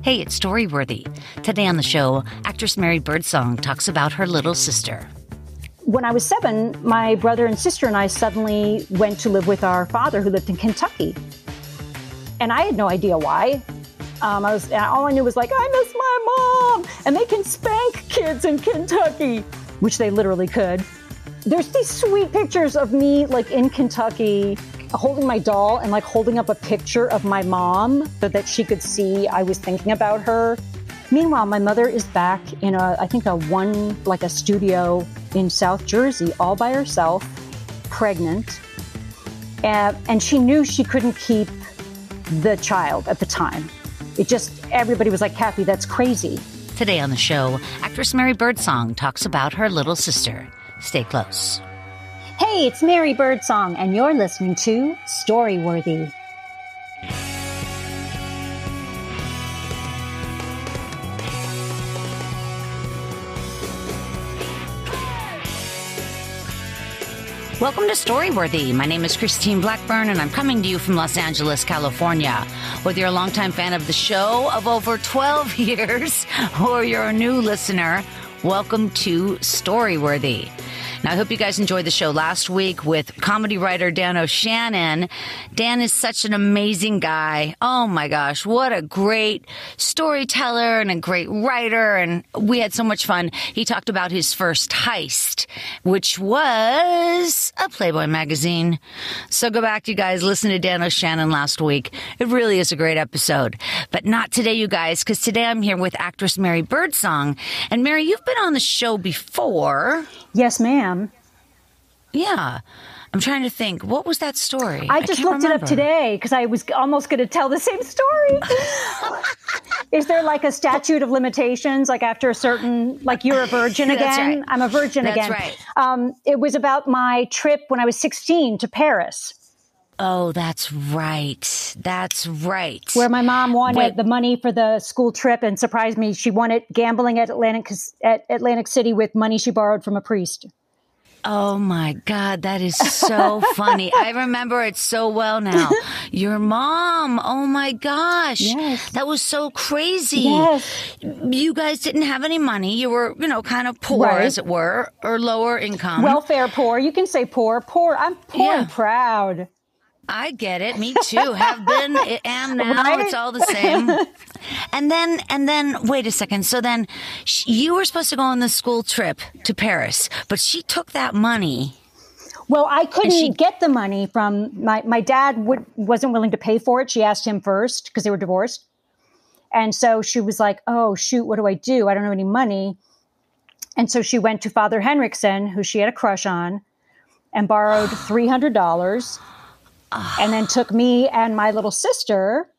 Hey, it's Storyworthy. Today on the show, actress Mary Birdsong talks about her little sister. When I was 7, my brother and sister and I suddenly went to live with our father who lived in Kentucky. And I had no idea why. All I knew was like, I miss my mom, and they can spank kids in Kentucky, which they literally could. There's these sweet pictures of me like in Kentucky holding my doll and like holding up a picture of my mom so that she could see I was thinking about her. Meanwhile, my mother is back in a studio in South Jersey all by herself, pregnant. And she knew she couldn't keep the child at the time. Everybody was like, Kathy, that's crazy. Today on the show, actress Mary Birdsong talks about her little sister. Stay close. Hey, it's Mary Birdsong, and you're listening to Storyworthy. Welcome to Storyworthy. My name is Christine Blackburn, and I'm coming to you from Los Angeles, California. Whether you're a longtime fan of the show of over 12 years or you're a new listener, welcome to Storyworthy. Now, I hope you guys enjoyed the show last week with comedy writer Dan O'Shannon. Dan is such an amazing guy. Oh my gosh, what a great storyteller and a great writer. And we had so much fun. He talked about his first heist, which was a Playboy magazine. So go back, you guys, listen to Dan O'Shannon last week. It really is a great episode. But not today, you guys, because today I'm here with actress Mary Birdsong. And Mary, you've been on the show before. Yes, ma'am. Yeah. I'm trying to think. What was that story? I just looked it up today because I was almost going to tell the same story. Is there like a statute of limitations, like after a certain, like you're a virgin again? That's right. I'm a virgin again. That's right. It was about my trip when I was 16 to Paris. Oh, that's right. That's right. Where my mom wanted the money for the school trip and surprised me. She won it gambling at Atlantic City with money she borrowed from a priest. Oh my God, that is so funny. I remember it so well now. Your mom, oh my gosh. Yes. That was so crazy. Yes. You guys didn't have any money. You were, kind of poor, right, as it were, or lower income. Welfare poor. You can say poor. Poor. I'm poor and proud. I get it. Me too. Have been, am now. Right? It's all the same. And then, wait a second. So then you were supposed to go on the school trip to Paris, but she took that money. Well, I couldn't get the money from my dad wasn't willing to pay for it. She asked him first because they were divorced. And so she was like, oh, shoot, what do? I don't have any money. And so she went to Father Henriksen, who she had a crush on, and borrowed $300. And then took me and my little sister,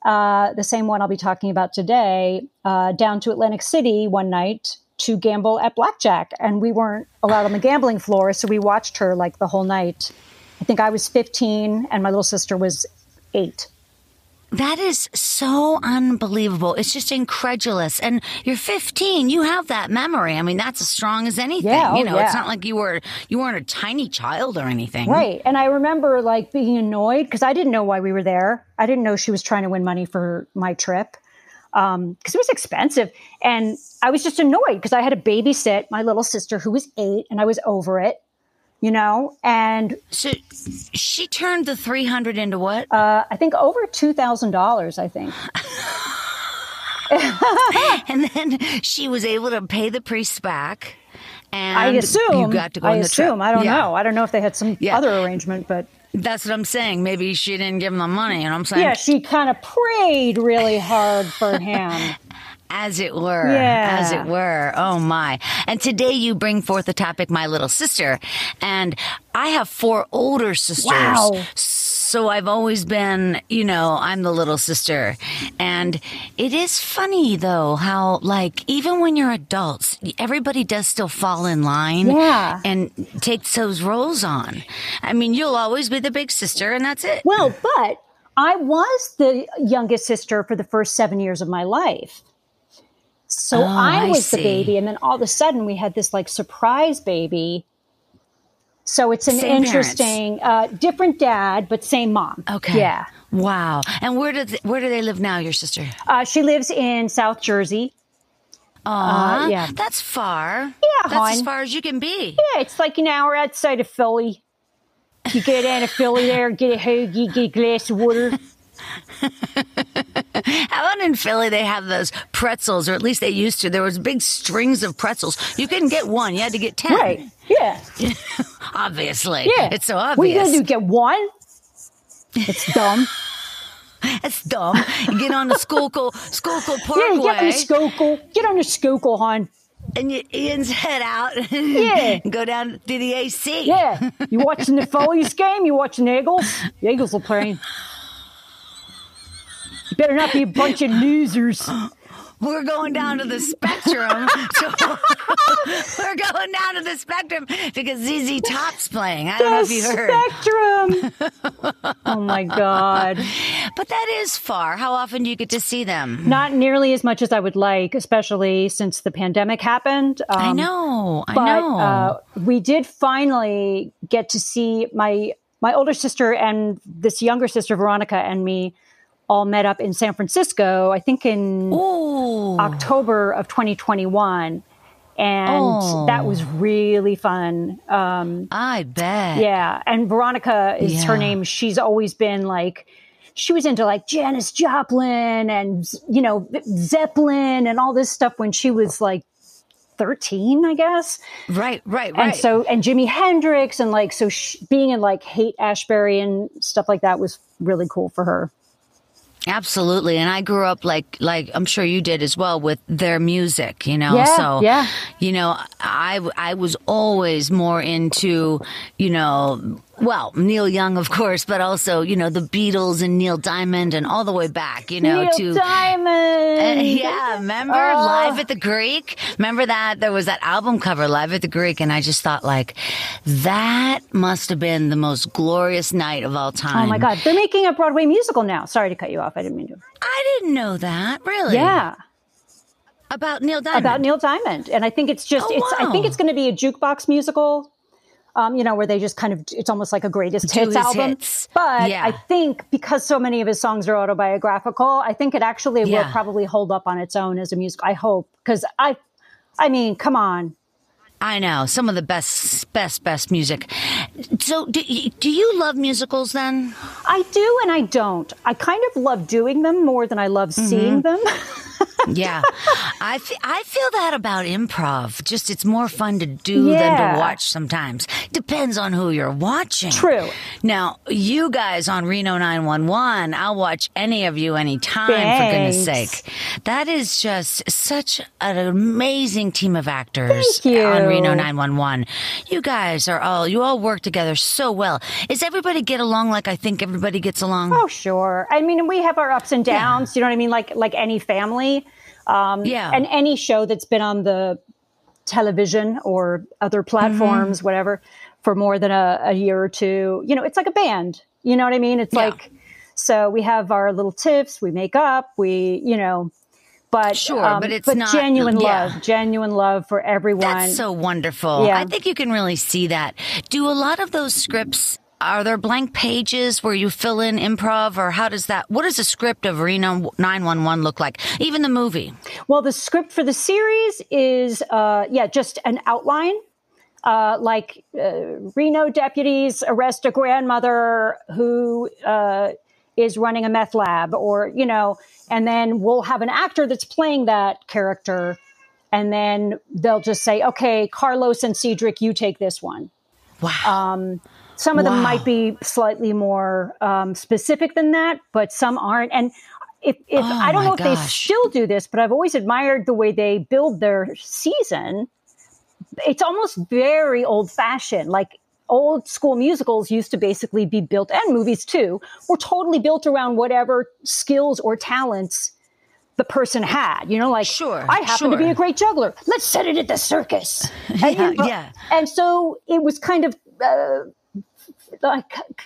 the same one I'll be talking about today, down to Atlantic City one night to gamble at blackjack. And we weren't allowed on the gambling floor, so we watched her like the whole night. I think I was 15 and my little sister was 8. That is so unbelievable. It's just incredulous. And you're 15. You have that memory. I mean, that's as strong as anything. Yeah, It's not like you weren't a tiny child or anything. Right. And I remember like being annoyed because I didn't know why we were there. I didn't know she was trying to win money for my trip because it was expensive. And I was just annoyed because I had to babysit my little sister who was 8 and I was over it. And so she turned the 300 into what? I think over $2,000, I think. And then she was able to pay the priests back. And I assume. You got to go on the trip. I don't know. I don't know if they had some other arrangement, but. That's what I'm saying. Maybe she didn't give him the money. And I'm saying. Yeah, she kind of prayed really hard for him. As it were. Yeah. As it were. Oh, my. And today you bring forth the topic, my little sister. And I have 4 older sisters. Wow. So I've always been, I'm the little sister. And it is funny, though, how, even when you're adults, everybody does still fall in line and take those roles on. I mean, you'll always be the big sister, and that's it. Well, but I was the youngest sister for the first 7 years of my life. So I was the baby. And then all of a sudden we had this surprise baby So it's an Same interesting, different dad, but same mom. Okay. Yeah. Wow. And where do they live now, your sister? She lives in South Jersey. Aw, yeah. that's far. Yeah, That's hon. as far as you can be. Yeah, it's like an hour outside of Philly. You get down to Philly there, get a hoagie, get a glass of water. How about in Philly they have those pretzels, or at least they used to. There was big strings of pretzels. You couldn't get one. You had to get 10. Right. Yeah. Obviously. Yeah. It's so obvious. What are you going to do, get one? It's dumb. That's dumb. You get on the Schuylkill Parkway. Yeah, get on the Schuylkill. Get on the Schuylkill, hon. And you head out and go down to the AC. Yeah. You watching the Phillies game? You watching the Eagles? The Eagles will play. You better not be a bunch of losers. We're going down to the Spectrum. We're going down to the Spectrum because ZZ Top's playing. I don't know if you heard. Spectrum. Oh, my God. But that is far. How often do you get to see them? Not nearly as much as I would like, especially since the pandemic happened. I know. We did finally get to see my older sister and this younger sister, Veronica, and me all met up in San Francisco, I think in October of 2021. And that was really fun. I bet. Yeah. And Veronica is her name. She's always been like, she was into like Janis Joplin and, Zeppelin and all this stuff when she was like 13, I guess. Right. And so, and Jimi Hendrix and like, so being in like Haight-Ashbury and stuff like that was really cool for her. Absolutely. And I grew up like I'm sure you did as well with their music, Yeah, so, yeah. I was always more into, Neil Young, of course, but also, the Beatles and Neil Diamond and all the way back, Neil Diamond. Yeah. Remember Live at the Greek? Remember that? There was that album cover, Live at the Greek. And I just thought that must have been the most glorious night of all time. Oh my God. They're making a Broadway musical now. Sorry to cut you off. I didn't mean to. I didn't know that. Really? Yeah. About Neil Diamond. About Neil Diamond. And I think it's just, I think it's going to be a jukebox musical. Where they just kind of, it's almost like a greatest hits album. Hits. But yeah. I think because so many of his songs are autobiographical, I think it actually will probably hold up on its own as a music. I hope. Because I mean, come on. I know. Some of the best music. So do you love musicals then? I do and I don't. I kind of love doing them more than I love seeing them. Yeah. I feel that about improv. Just it's more fun to do than to watch sometimes. Depends on who you're watching. True. Now, you guys on Reno 911, I'll watch any of you anytime, for goodness sake. That is just such an amazing team of actors on Reno 911. You guys you all work together so well. Is everybody get along like I think everybody gets along? Oh, sure. I mean, we have our ups and downs, you know what I mean? Like any family. And any show that's been on the television or other platforms, whatever, for more than a year or two, it's like a band. You know what I mean? It's like, so we have our little tiffs, we make up, but sure, but it's not genuine love for everyone. That's so wonderful. I think you can really see that. Do a lot of those scripts, are there blank pages where you fill in improv, or what does the script of Reno 911 look like? Even the movie? Well, the script for the series is, just an outline. Reno deputies arrest a grandmother who is running a meth lab, and then we'll have an actor that's playing that character. And then they'll just say, okay, Carlos and Cedric, you take this one. Wow. Some of them might be slightly more specific than that, but some aren't. And if I don't know if they still do this, but I've always admired the way they build their season. It's almost very old-fashioned. Like old school musicals used to basically be built, and movies too, were totally built around whatever skills or talents the person had. I happen to be a great juggler. Let's set it at the circus. And so it was kind of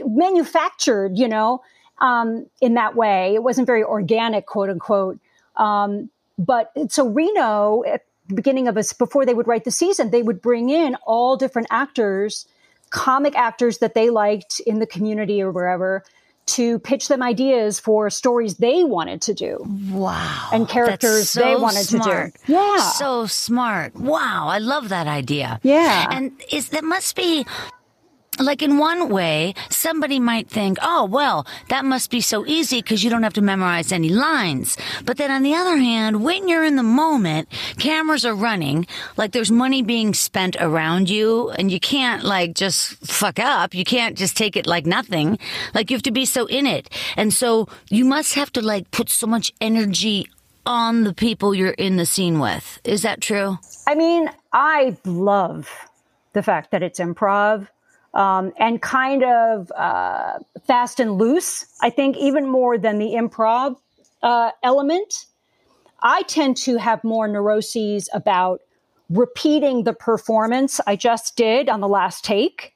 manufactured, in that way. It wasn't very organic, quote unquote. But so Reno, at the beginning of before they would write the season, they would bring in all different actors comic actors that they liked in the community or wherever to pitch them ideas for stories they wanted to do. Wow. And characters so they wanted smart. to do. Yeah. So smart. Wow. I love that idea. Yeah. And that must be, like, in one way, somebody might think, oh, well, that must be so easy because you don't have to memorize any lines. But then on the other hand, when you're in the moment, cameras are running, like there's money being spent around you, and you can't, like, just fuck up. You can't just take it like nothing. Like, you have to be so in it. And so you must have to, like, put so much energy on the people you're in the scene with. Is that true? I mean, I love the fact that it's improv. And kind of fast and loose, I think, even more than the improv element. I tend to have more neuroses about repeating the performance I just did on the last take.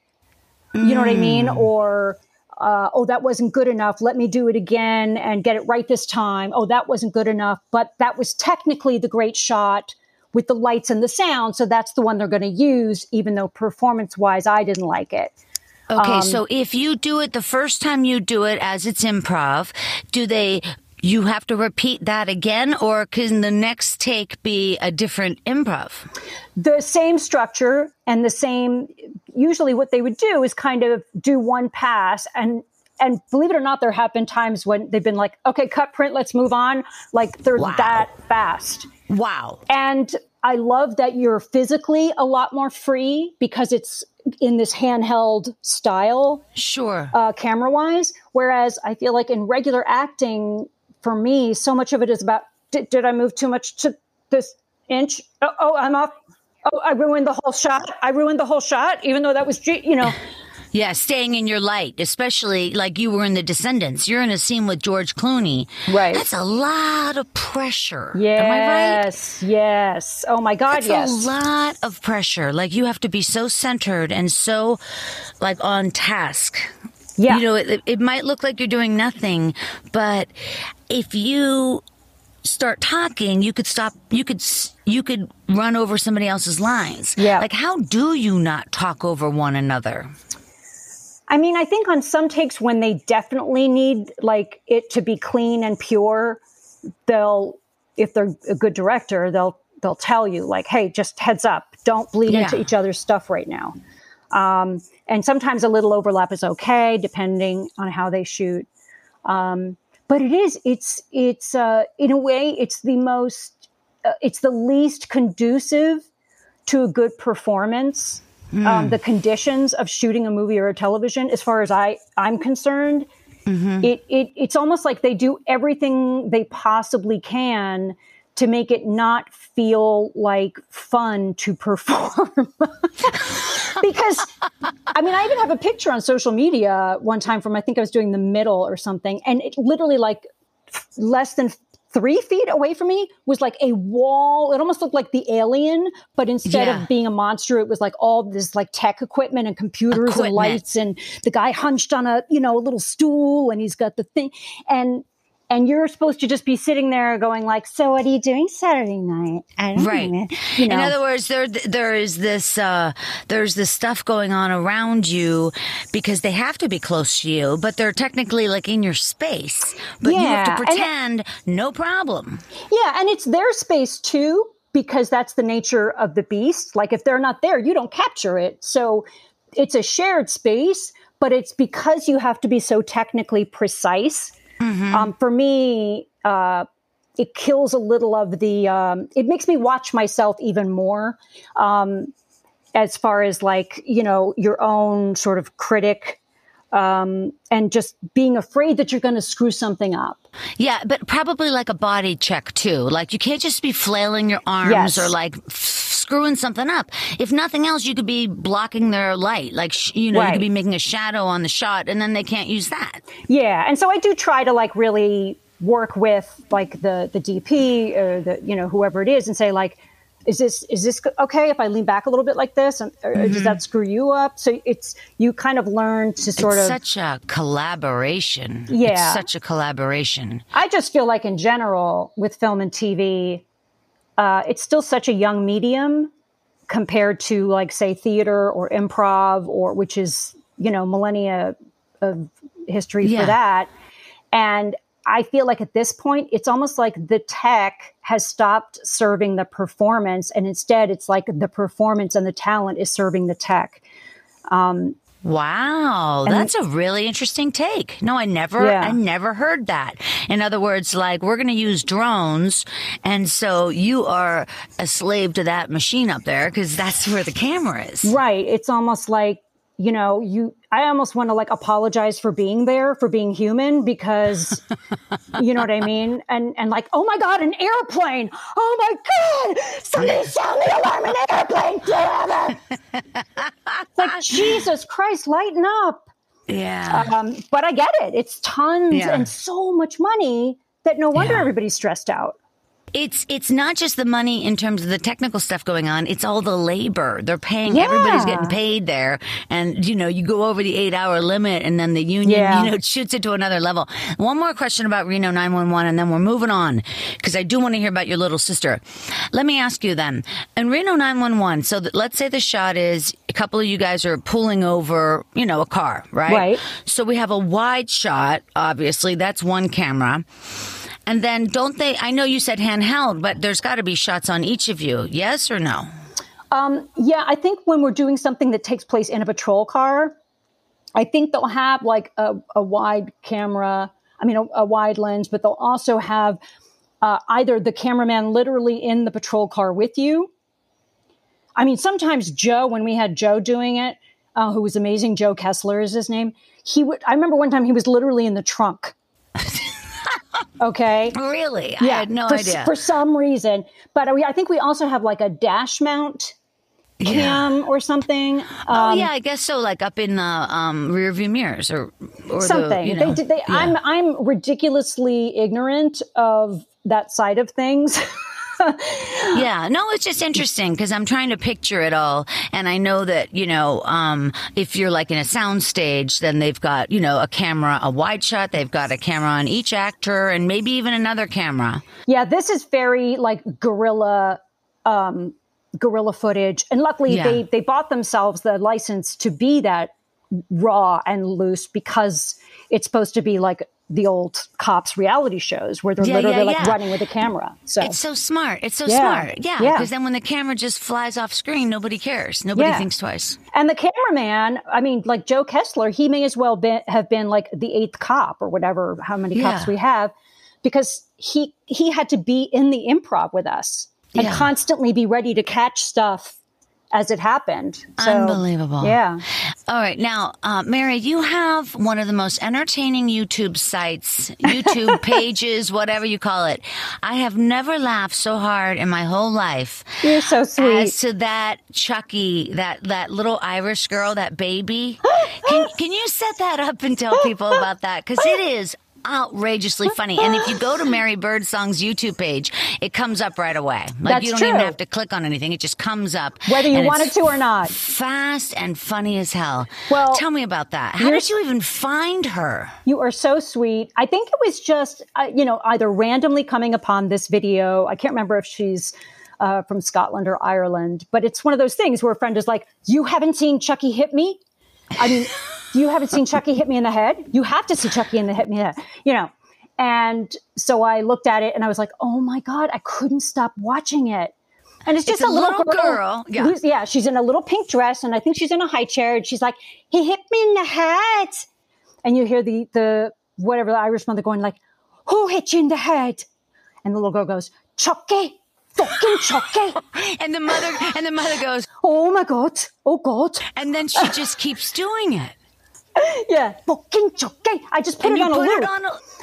You know what I mean? Or, oh, that wasn't good enough. Let me do it again and get it right this time. Oh, that wasn't good enough. But that was technically the great shot with the lights and the sound. So that's the one they're going to use, even though performance-wise, I didn't like it. Okay, so if you do it the first time you do it as it's improv, you have to repeat that again, or can the next take be a different improv? The same structure and the same, usually what they would do is kind of do one pass, and believe it or not, there have been times when they've been like, okay, cut, print, let's move on. Like they're that fast. Wow. And I love that you're physically a lot more free because it's in this handheld style. Sure. Camera-wise. Whereas I feel like in regular acting, for me, so much of it is about, did I move too much to this inch? Oh, I'm off. Oh, I ruined the whole shot, even though that was, Yeah, staying in your light, especially like you were in The Descendants. You're in a scene with George Clooney. Right. That's a lot of pressure. Yes. Am I right? Yes. Oh my God, That's a lot of pressure. Like you have to be so centered and so like on task. Yeah. You know, it might look like you're doing nothing, but if you start talking, you could stop, you could run over somebody else's lines. Yeah. Like how do you not talk over one another? I mean, I think on some takes when they definitely need like it to be clean and pure, if they're a good director, they'll tell you like, hey, just heads up, don't bleed into each other's stuff right now. And sometimes a little overlap is okay, depending on how they shoot. But it's in a way, it's the least conducive to a good performance. The conditions of shooting a movie or a television, as far as I'm concerned, it's almost like they do everything they possibly can to make it not feel like fun to perform. Because, I mean, I even have a picture on social media one time from, I think I was doing The Middle or something, and it literally like less than 3 feet away from me was like a wall. It almost looked like the Alien, but instead of being a monster, it was like all this like tech equipment and computers and lights. And the guy hunched on a little stool and he's got the thing. And you're supposed to just be sitting there going like, so what are you doing Saturday night? I don't know. In other words, there's this stuff going on around you because they have to be close to you, but they're technically like in your space. But you have to pretend no problem. Yeah, and it's their space too, because that's the nature of the beast. Like if they're not there, you don't capture it. So it's a shared space, but it's because you have to be so technically precise. For me, it kills a little of it makes me watch myself even more, as far as like, your own sort of critic, and just being afraid that you're going to screw something up. Yeah, but probably like a body check too. Like you can't just be flailing your arms or like screwing something up. If nothing else, you could be blocking their light. Like, you could be making a shadow on the shot and then they can't use that. Yeah. And so I do try to like really work with like the DP or the, whoever it is and say like, is this okay if I lean back a little bit like this? Or does that screw you up? So you kind of learn to sort of. It's such a collaboration. Yeah. It's such a collaboration. I just feel like in general with film and TV, it's still such a young medium compared to like, say, theater or improv, or which is, millennia of history for that. And I feel like at this point, it's almost like the tech has stopped serving the performance, and instead it's like the performance and the talent is serving the tech. Wow, that's a really interesting take. No, I never heard that. In other words, like, we're going to use drones, and so you are a slave to that machine up there because that's where the camera is. Right. It's almost like, I almost want to like apologize for being there, for being human, because you know what I mean? And like, oh my God, an airplane. Oh my God, somebody sound the alarm, an airplane. It's like, Jesus Christ, lighten up. Yeah. But I get it. It's tons and so much money that no wonder everybody's stressed out. It's not just the money in terms of the technical stuff going on. It's all the labor. They're paying. Everybody's getting paid there. And, you go over the 8-hour limit, and then the union, shoots it to another level. One more question about Reno 911, and then we're moving on, because I do want to hear about your little sister. Let me ask you then, in Reno 911, so let's say the shot is a couple of you guys are pulling over, a car, right? Right. So we have a wide shot, obviously. That's one camera. And then I know you said handheld, but there's got to be shots on each of you. Yes or no? I think when we're doing something that takes place in a patrol car, I think they'll have like a wide camera, a wide lens, but they'll also have either the cameraman literally in the patrol car with you. Sometimes Joe, when we had Joe doing it, who was amazing, Joe Kessler is his name. I remember one time he was literally in the trunk. Okay. Really? Yeah, I had no idea. For some reason. But I think we also have like a dash mount cam or something. I guess so. Like up in the rear view mirrors or something. I'm ridiculously ignorant of that side of things. It's just interesting because I'm trying to picture it all. And I know that, if you're like in a sound stage, then they've got, a camera, a wide shot. They've got a camera on each actor and maybe even another camera. Yeah, this is very like guerrilla footage. And luckily they bought themselves the license to be that raw and loose because it's supposed to be like the old cops reality shows where they're literally like running with a camera. So it's so smart. It's so smart. Yeah. Because then when the camera just flies off screen, nobody cares. Nobody thinks twice. And the cameraman, like Joe Kessler, he may as well have been like the eighth cop or whatever, how many cops we have, because he had to be in the improv with us and constantly be ready to catch stuff as it happened. So, unbelievable. Yeah. All right. Now, Mary, you have one of the most entertaining YouTube sites, YouTube pages, whatever you call it. I have never laughed so hard in my whole life. You're so sweet. As to that Chucky, that little Irish girl, that baby. Can you set that up and tell people about that? Because it is outrageously funny. And if you go to Mary Birdsong's YouTube page, it comes up right away. Like, That's you don't true. even have to click on anything. It just comes up. Whether you wanted to or not. Fast and funny as hell. Well, tell me about that. How did you even find her? You are so sweet. I think it was just, either randomly coming upon this video. I can't remember if she's from Scotland or Ireland, but it's one of those things where a friend is like, you haven't seen Chucky hit me? You haven't seen Chucky hit me in the head? You have to see Chucky hit me in the head, And so I looked at it and I was like, oh my God, I couldn't stop watching it. And it's just a little girl. Yeah. She's in a little pink dress and I think she's in a high chair and she's like, he hit me in the head. And you hear the whatever the Irish mother going like, who hit you in the head? And the little girl goes, Chucky. Fucking Chucky. And the mother goes, oh my God. Oh God. And then she just keeps doing it. Yeah. Fucking Chucky. I just put it on a loop.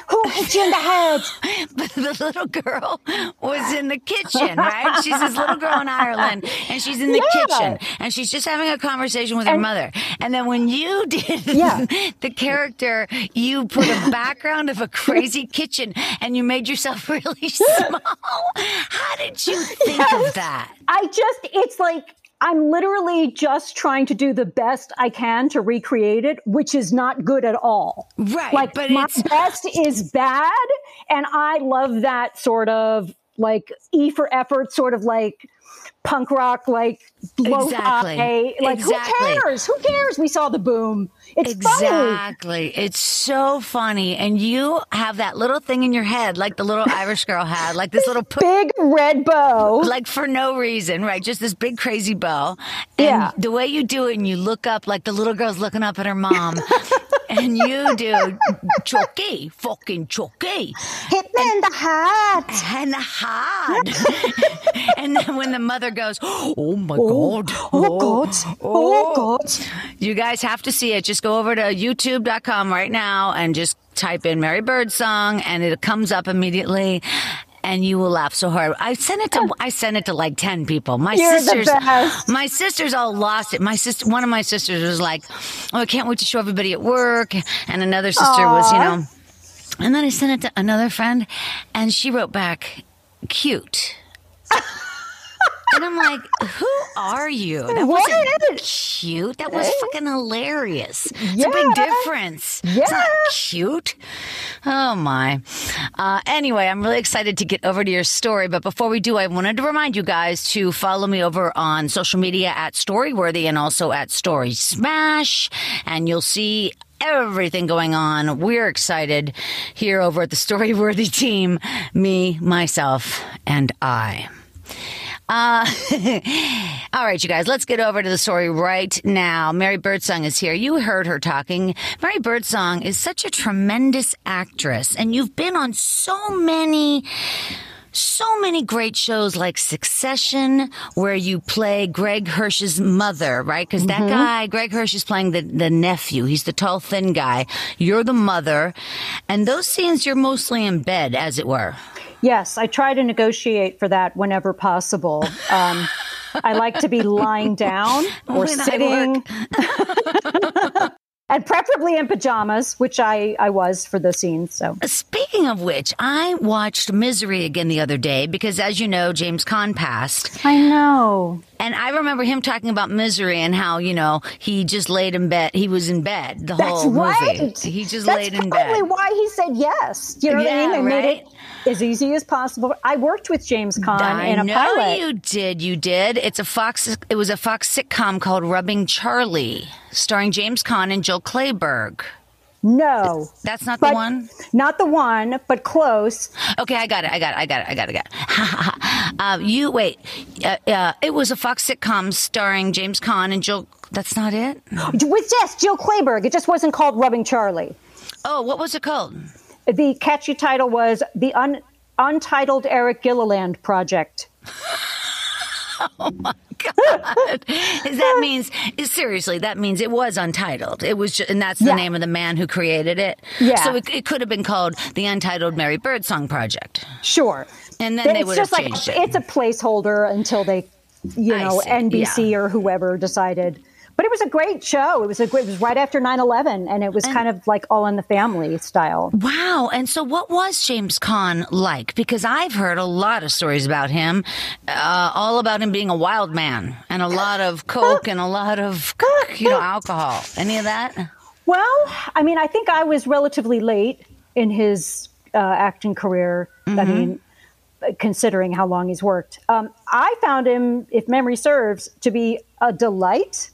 Who hit you in the head? But the little girl was in the kitchen, right? She's this little girl in Ireland, and she's in the kitchen, and she's just having a conversation with her mother. And then when you did the character, you put a background of a crazy kitchen, and you made yourself really small. How did you think of that? It's like, I'm literally just trying to do the best I can to recreate it, which is not good at all. Right. Like, but my best is bad. And I love that sort of like E for effort, sort of like punk rock, like lo-fi. Exactly. Like, Exactly. who cares? Who cares? We saw the boom. It's funny. Exactly. It's so funny. And you have that little thing in your head, like the little Irish girl had, like this little big red bow. Like for no reason, right? Just this big crazy bow. And the way you do it, and you look up like the little girl's looking up at her mom. And you do choky, fucking choky. Hit me in the heart. And the heart. And then when the mother goes, oh my God. Oh God. Oh God. You guys have to see it. Just go over to youtube.com right now and just type in Mary Birdsong and it comes up immediately. And you will laugh so hard. I sent it to like 10 people. You're the best. My sisters all lost it. One of my sisters was like, "Oh, I can't wait to show everybody at work." And another sister was, and then I sent it to another friend, and she wrote back, "Cute." And I'm like, who are you? That wasn't cute. That was fucking hilarious. It's a big difference. Yeah. It's not cute. Oh, my. Anyway, I'm really excited to get over to your story. But before we do, I wanted to remind you guys to follow me over on social media at Storyworthy and also at Story Smash. And you'll see everything going on. We're excited here over at the Storyworthy team. Me, myself, and I. All right, you guys, let's get over to the story right now. Mary Birdsong is here. You heard her talking. Mary Birdsong is such a tremendous actress, and you've been on so many great shows like Succession, where you play Greg Hirsch's mother, right? Because that guy, Greg Hirsch, is playing the nephew. He's the tall, thin guy. You're the mother. And those scenes, you're mostly in bed, as it were. Yes, I try to negotiate for that whenever possible. I like to be lying down or sitting. And preferably in pajamas, which I was for the scene. So, speaking of which, I watched Misery again the other day because, as you know, James Caan passed. I know. And I remember him talking about Misery and how, he just laid in bed. He was in bed the whole movie. He just laid in bed. That's probably why he said yes. You know what I mean? They made it as easy as possible. I worked with James Caan in a pilot. I know you did. It was a Fox sitcom called Rubbing Charlie, starring James Caan and Jill Clayburgh. No. That's not the one? Not the one, but close. Okay, I got it. It was a Fox sitcom starring James Caan and Jill. That's not it? With Jill Clayburgh. It just wasn't called Rubbing Charlie. Oh, what was it called? The catchy title was The Untitled Eric Gilliland Project. Oh, my God. That means it was untitled. It was and that's the name of the man who created it. Yeah. So it could have been called The Untitled Mary Birdsong Project. Sure. And then they would have changed it. It's a placeholder until they, NBC or whoever decided. But it was a great show. It was right after 9/11, and it was kind of like All in the Family style. Wow. And so what was James Caan like? Because I've heard a lot of stories about him, all about him being a wild man and a lot of coke and a lot of, alcohol. Any of that? Well, I mean, I think I was relatively late in his acting career. I mean, considering how long he's worked. I found him, if memory serves, to be a delight.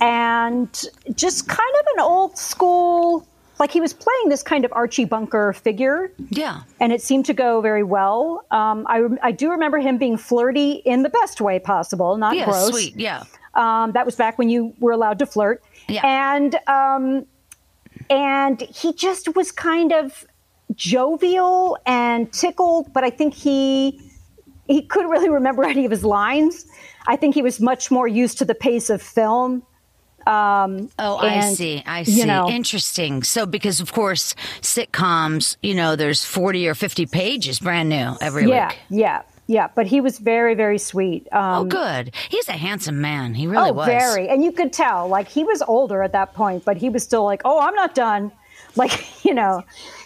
And just kind of an old school, like he was playing this kind of Archie Bunker figure. Yeah. And it seemed to go very well. I do remember him being flirty in the best way possible, not gross. Yeah, sweet, yeah. That was back when you were allowed to flirt. Yeah. And he just was kind of jovial and tickled, but I think he couldn't really remember any of his lines. I think he was much more used to the pace of film. I see. Interesting. So, because of course, sitcoms, there's 40 or 50 pages brand new every week. Yeah. But he was very, very sweet. Good. He's a handsome man. He really was. Very. And you could tell, like, he was older at that point, but he was still like, I'm not done. Like,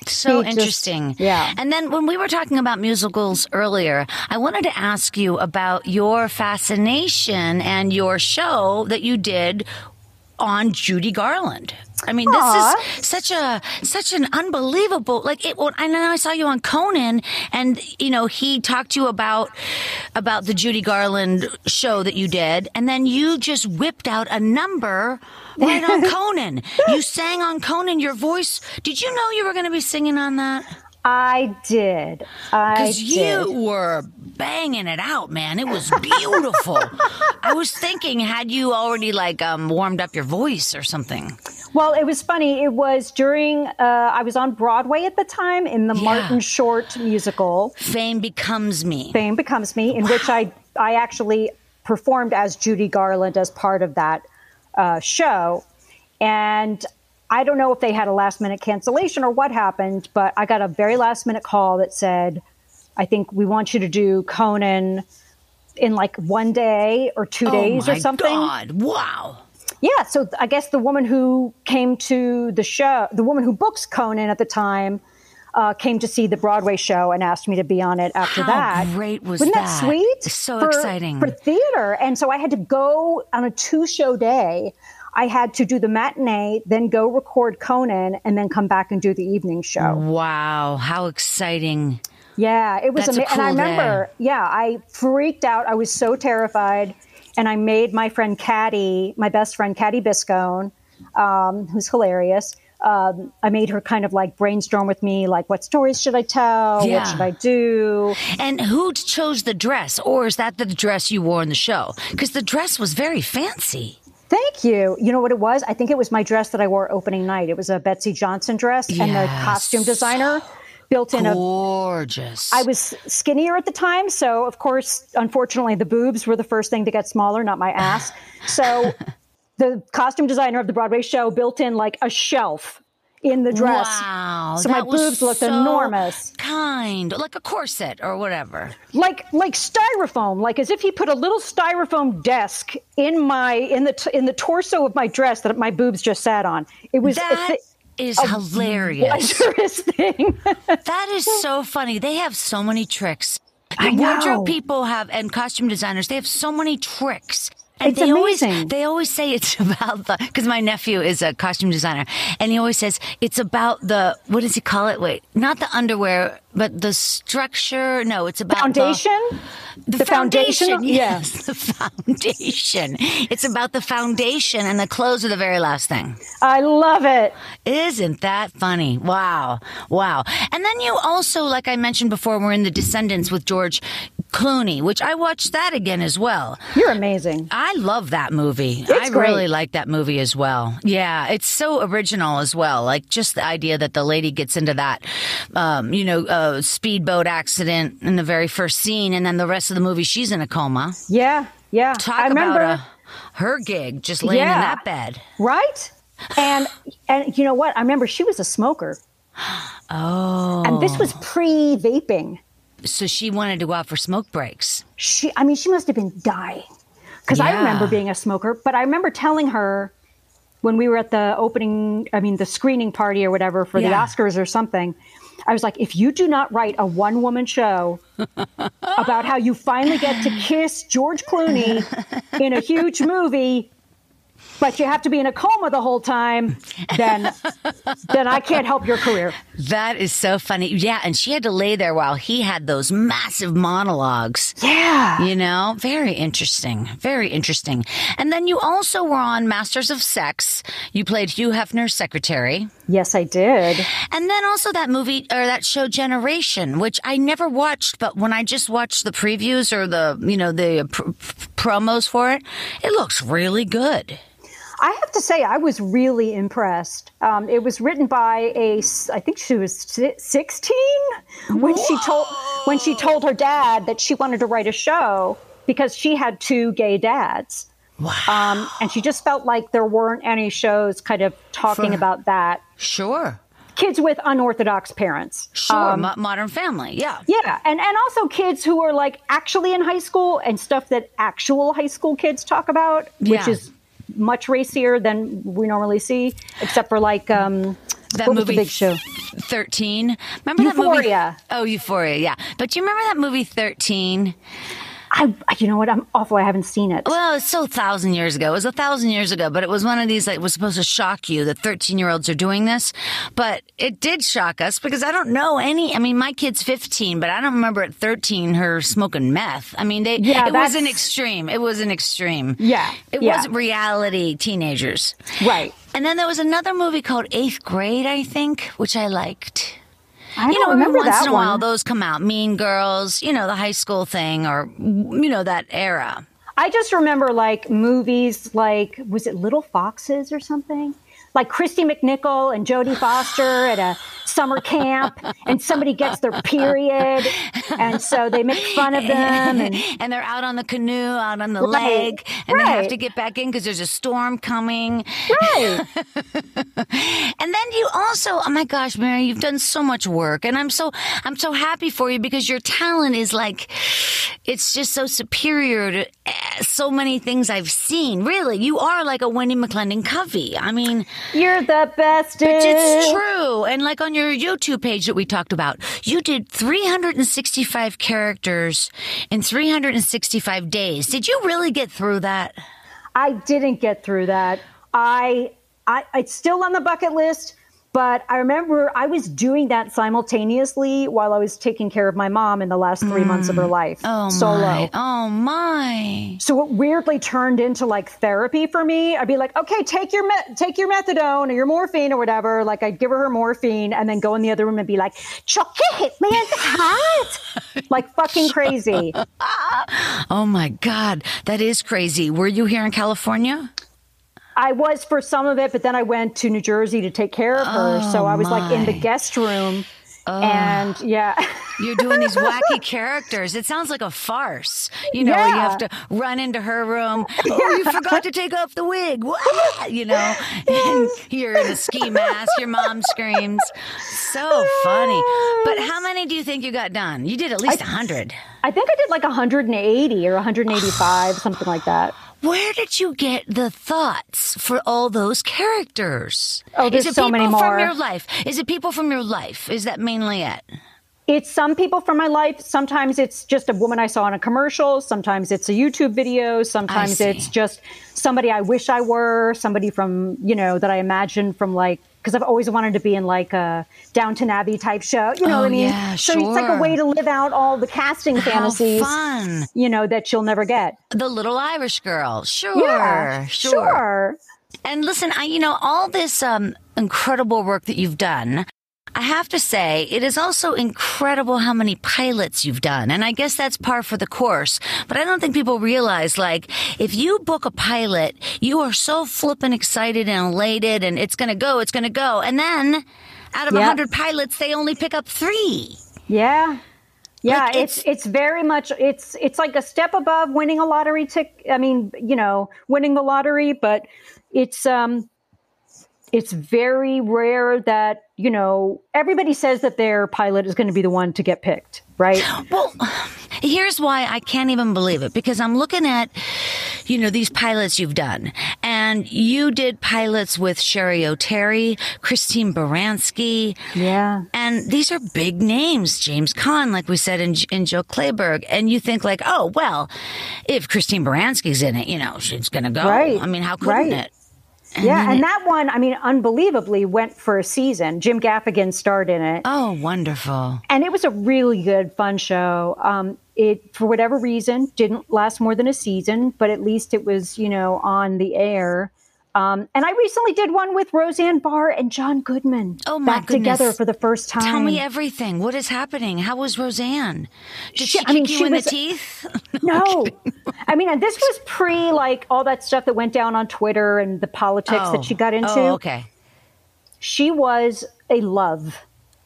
So interesting. Yeah. And then when we were talking about musicals earlier, I wanted to ask you about your fascination and your show that you did on Judy Garland. I mean, Aw. this is such an unbelievable, I know I saw you on Conan and, he talked to you about the Judy Garland show that you did. And then you just whipped out a number right on Conan. You sang on Conan, your voice. Did you know you were going to be singing on that? I did. Because you were banging it out, man. It was beautiful. I was thinking, had you already warmed up your voice or something? Well, it was funny. It was during, I was on Broadway at the time in the Martin Short musical. Fame Becomes Me. Fame Becomes Me, in which I actually performed as Judy Garland as part of that show. And I don't know if they had a last minute cancellation or what happened, but I got a very last minute call that said, I think we want you to do Conan in 1 day or 2 days or something. Oh my God. Wow. Yeah. So I guess the woman who came to the show, the woman who books Conan at the time, came to see the Broadway show and asked me to be on it after that. How great was Wasn't that? that sweet? So exciting. For theater. And so I had to go on a 2-show day. I had to do the matinee, then go record Conan, and then come back and do the evening show. Wow. How exciting. Yeah, it was amazing. Cool and I remember, I freaked out. I was so terrified. And I made my friend Caddy, my best friend Caddy Biscone, who's hilarious. I made her kind of brainstorm with me, what stories should I tell? Yeah. What should I do? And who chose the dress? Or is that the dress you wore in the show? Because the dress was very fancy. Thank you. You know what it was? I think it was my dress that I wore opening night. It was a Betsy Johnson dress, and the costume designer built in gorgeous. I was skinnier at the time, so of course, unfortunately, the boobs were the first thing to get smaller, not my ass. So the costume designer of the Broadway show built in a shelf in the dress. Wow. So my boobs looked enormous. Kind, like a corset or whatever. Like styrofoam, as if he put a little styrofoam desk in the torso of my dress that my boobs just sat on. It was is hilarious. Thing. That is so funny. They have so many tricks. I know. Wardrobe people and costume designers, they have so many tricks. And it's amazing. They always say it's about because my nephew is a costume designer, and he always says it's about what does he call it? Wait, not the underwear, but the structure. No, it's about foundation. The foundation. Yes, the foundation. It's about the foundation, and the clothes are the very last thing. I love it. Isn't that funny? Wow. And then you also, like I mentioned before, were in The Descendants with George Clooney, which I watched that again as well. You're amazing. I love that movie. I really like that movie as well. Yeah, it's so original as well. Just the idea that the lady gets into that, speedboat accident in the very first scene, and then the rest of the movie she's in a coma. Yeah. Talk about her gig, just laying in that bed. Right? And you know what? I remember she was a smoker. Oh. And this was pre-vaping. So she wanted to go out for smoke breaks. She must have been dying. Because I remember being a smoker, but I remember telling her when we were at the screening party or whatever for the Oscars or something, I was like, if you do not write a one-woman show about how you finally get to kiss George Clooney in a huge movie, but you have to be in a coma the whole time, then I can't help your career. That is so funny. Yeah, and she had to lay there while he had those massive monologues. Yeah. Very interesting. Very interesting. And then you also were on Masters of Sex. You played Hugh Hefner's secretary. Yes, I did. And then also that movie or that show Generation, which I never watched, but when I just watched the previews or the promos for it, it looks really good. I have to say, I was really impressed. It was written by I think she was 16 when she told her dad that she wanted to write a show because she had 2 gay dads. Wow. And she just felt like there weren't any shows kind of talking about that. Sure. Kids with unorthodox parents. Sure. Modern Family. Yeah. Yeah. And also kids who are actually in high school and stuff that actual high school kids talk about, which is much racier than we normally see, except for that movie, was the big show? 13. Remember Euphoria. That movie? Oh, Euphoria, yeah. But do you remember that movie 13? You know what? I'm awful. I haven't seen it. Well, it's so 1,000 years ago. It was 1,000 years ago, but it was one of these that was supposed to shock you that 13-year-olds are doing this. But it did shock us because I don't know any. I mean, my kid's 15, but I don't remember at 13 her smoking meth. I mean, it was an extreme. It was an extreme. Yeah. It wasn't reality teenagers. Right. And then there was another movie called 8th Grade, I think, which I liked. I don't remember every once that in a while one. those come out. Mean Girls, the high school thing, or that era. I just remember like movies like, was it Little Foxes or something? Like Christy McNichol and Jodie Foster at a summer camp, and somebody gets their period, and so they make fun of them. And they're out on the canoe, out on the lake, and they have to get back in because there's a storm coming. Right. And then you also, oh my gosh, Mary, you've done so much work, and I'm so happy for you because your talent is like, it's just so superior to so many things I've seen. Really, you are like a Wendy McClendon Covey. I mean, you're the best. But it's true. And like on your YouTube page that we talked about, you did 365 characters in 365 days. Did you really get through that? I didn't get through that. It's still on the bucket list, but I remember I was doing that simultaneously while I was taking care of my mom in the last 3 months of her life. Solo. Oh my. So it weirdly turned into like therapy for me. I'd be like, okay, take your methadone or your morphine or whatever. Like I'd give her morphine and then go in the other room and be like, Chucky hit me in the heart. Like fucking crazy. Oh my God. That is crazy. Were you here in California? I was for some of it, but then I went to New Jersey to take care of her. So I was like in the guest room. And yeah. You're doing these wacky characters. It sounds like a farce. You have to run into her room. Oh, you forgot to take off the wig. What? And you're in a ski mask. Your mom screams. So funny. But how many do you think you got done? You did at least 100. I think I did like 180 or 185, something like that. Where did you get the thoughts for all those characters? Oh, there's so many more. From your life? Is it people from your life? Is that mainly it? It's some people from my life. Sometimes it's just a woman I saw in a commercial. Sometimes it's a YouTube video. Sometimes it's just somebody I wish I were, somebody from, that I imagine from like, because I've always wanted to be in like a Downton Abbey type show. You know what I mean? Yeah, so it's like a way to live out all the casting fantasies, fun. That you'll never get. The little Irish girl. Sure. Yeah, sure. And listen, all this incredible work that you've done, I have to say, it is also incredible how many pilots you've done. And I guess that's par for the course. But I don't think people realize, like, if you book a pilot, you are so flippin' excited and elated and it's going to go. And then out of 100 pilots, they only pick up 3. Yeah. Yeah, like it's very much, it's like a step above winning a lottery ticket. I mean, winning the lottery, but it's very rare that, everybody says that their pilot is going to be the one to get picked, right? Well, here's why I can't even believe it, because I'm looking at, these pilots you've done. And you did pilots with Sherry O'Terry, Christine Baranski. Yeah. And these are big names. James Caan, like we said, in Joe Kleberg. And you think like, oh, well, if Christine Baranski's in it, she's going to go. Right. I mean, how couldn't it? And that one, I mean, unbelievably went for a season. Jim Gaffigan starred in it. Oh, wonderful. And it was a really good, fun show. It, for whatever reason, didn't last more than a season, but at least it was, on the air. And I recently did one with Roseanne Barr and John Goodman. Oh, my back goodness. together for the first time. Tell me everything. What is happening? How was Roseanne? Did she kick you in the teeth? No. I mean, and this was pre, like, all that stuff that went down on Twitter and the politics that she got into. Oh, okay. She was a love.